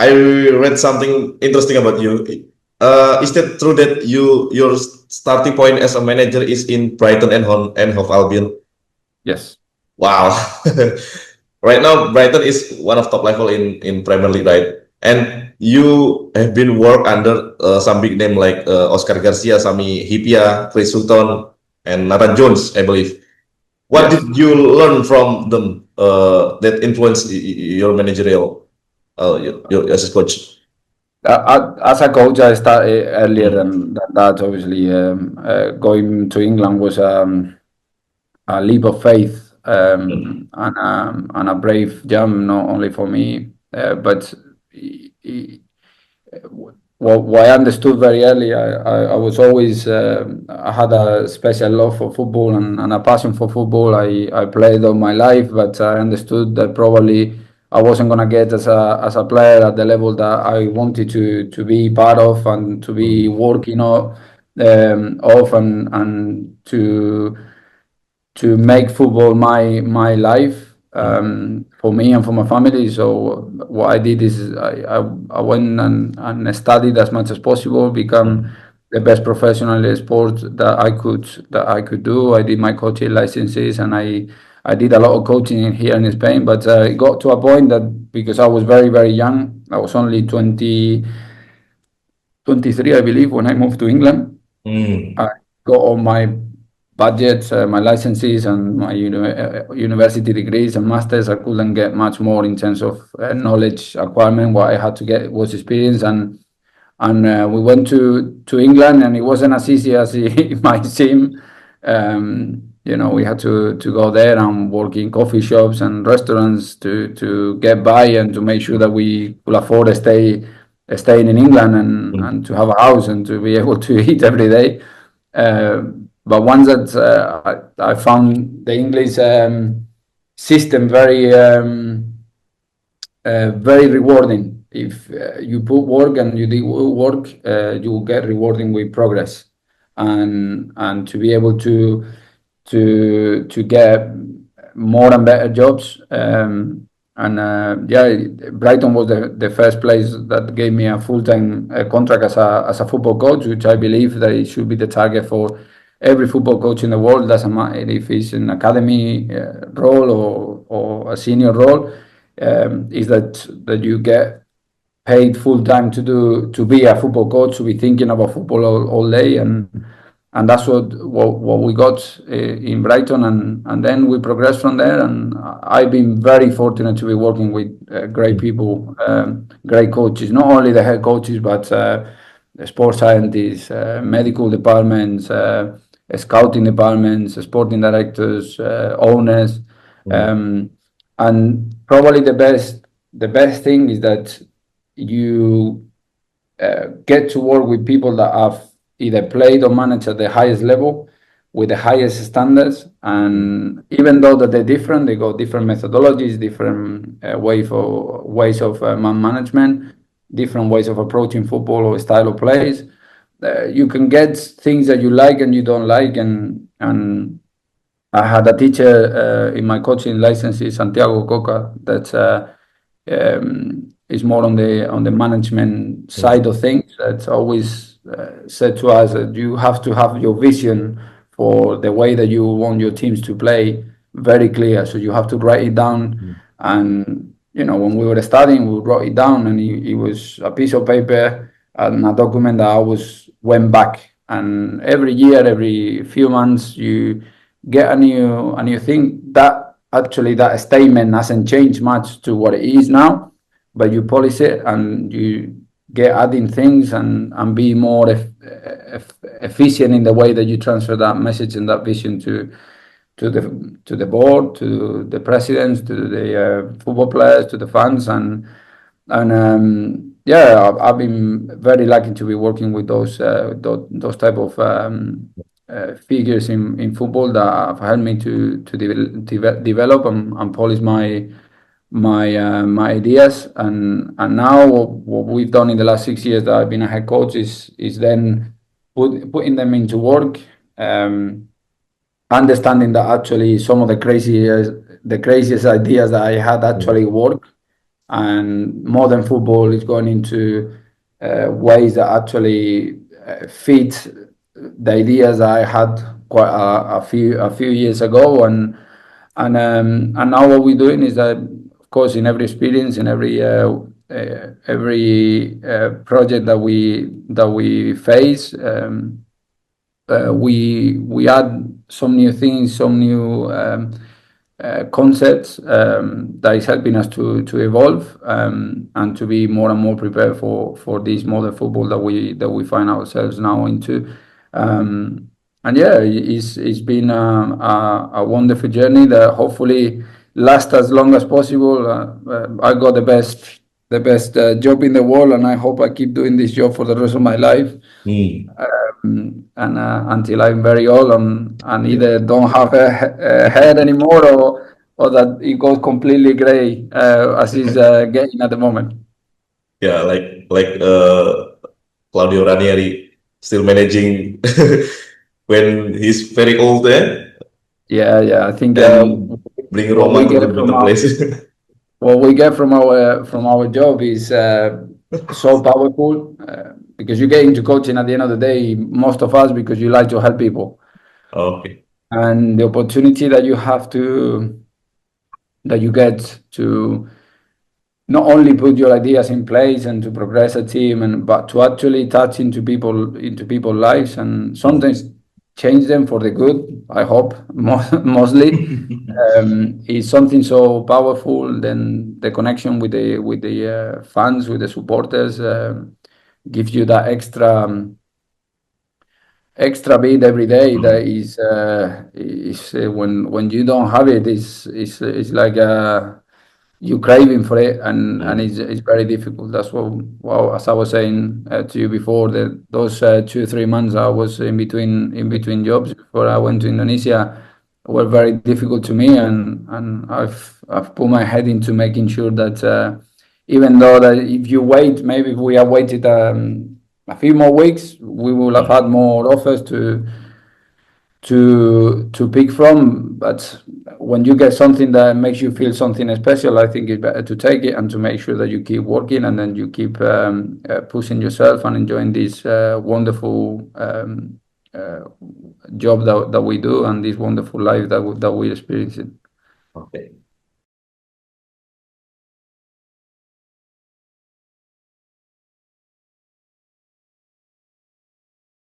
I read something interesting about you. Is that true that your starting point as a manager is in Brighton and Hove Albion? Yes. Wow. Right now, Brighton is one of top level in Premier League, right? And you have been work under some big name like Oscar Garcia, Sami Hyypiä, Chris Sutton, and Nathan Jones, I believe. What Yes. did you learn from them that influenced your managerial, your as a coach? As a coach, I started earlier Mm. than that. Obviously, going to England was a leap of faith, and a brave jump, not only for me, but what I understood very early, I was always, I had a special love for football and a passion for football. I played all my life, but I understood that probably I wasn't gonna get as a player at the level that I wanted to be part of and to be working on, off and to make football my life, for me and for my family. So what I did is I went and studied as much as possible, become the best professional in sport that I could do. I did my coaching licenses, and I did a lot of coaching here in Spain. But it got to a point that, because I was very very young, I was only 23, I believe, when I moved to England. Mm. I got all my budgets, my licenses, and my university degrees and masters. I couldn't get much more in terms of knowledge acquirement. What I had to get was experience, and we went to England, and it wasn't as easy as it might seem. We had to go there and work in coffee shops and restaurants to get by and to make sure that we could afford to staying in England, and to have a house and to be able to eat every day. Uh, but once that I found the English system very rewarding. If you put work and you do work, you will get rewarding with progress, and to be able to get more and better jobs. Brighton was the first place that gave me a full-time contract as a football coach, which I believe that it should be the target for every football coach in the world. Doesn't matter if it's an academy role or a senior role. Is that you get paid full time to be a football coach, to be thinking about football all day, and that's what we got in Brighton, and then we progressed from there. And I've been very fortunate to be working with great people, great coaches, not only the head coaches, but the sports scientists, medical departments, scouting departments, sporting directors, owners. And probably the best thing is that you get to work with people that have either played or managed at the highest level with the highest standards. And even though that they're different, they got different methodologies, different ways of man management, different ways of approaching football or style of plays. You can get things that you like and you don't like, and I had a teacher in my coaching licenses, Santiago Coca, that is more on the management side of things. That's always said to us that you have to have your vision for the way that you want your teams to play very clear. So you have to write it down. And when we were studying, we wrote it down, and it was a piece of paper and a document that I always went back. And every year, every few months, you get a new thing. That actually, that statement hasn't changed much to what it is now, but you polish it and you get adding things and be more efficient in the way that you transfer that message and that vision to the board, to the presidents, to the football players, to the fans, and I've been very lucky to be working with those type of figures in football that have helped me to develop and polish my ideas. And now what we've done in the last 6 years that I've been a head coach is then putting them into work, understanding that actually some of the craziest ideas that I had actually work, and modern football is going into ways that actually fit the ideas I had quite a few years ago, and now what we're doing is that, of course, in every experience, in every project that we face, we add some new things, some new concepts that is helping us to evolve, and to be more and more prepared for this modern football that we find ourselves now into. And yeah, it's been a wonderful journey that hopefully lasts as long as possible. I got the best job in the world, and I hope I keep doing this job for the rest of my life. Hmm. And until I'm very old, and Yeah. either don't have a head anymore, or that it goes completely gray, as is getting at the moment. Yeah, like Claudio Ranieri still managing when he's very old there Yeah. I think and bring what Roma we to the get from better our place. what we get from our job is so powerful, because you get into coaching at the end of the day, most of us, because you like to help people, Okay. and the opportunity that you get to not only put your ideas in place and to progress a team, but to actually touch into people's lives, and Hmm. sometimes change them for the good, I hope, mostly, is something so powerful. Then the connection with the fans, with the supporters, gives you that extra bit every day. That is when you don't have it, is like you craving for it, and Hmm. it's very difficult. That's what, well, as I was saying to you before, that those 2 3 months I was in between jobs before I went to Indonesia were very difficult to me, and I've put my head into making sure that, even though that if you wait, maybe if we have waited a few more weeks, we will have had more offers to pick from. But when you get something that makes you feel something special, I think it's better to take it and to make sure that you keep working, and then you keep pushing yourself and enjoying this wonderful job that we do, and this wonderful life that we're experiencing. Okay.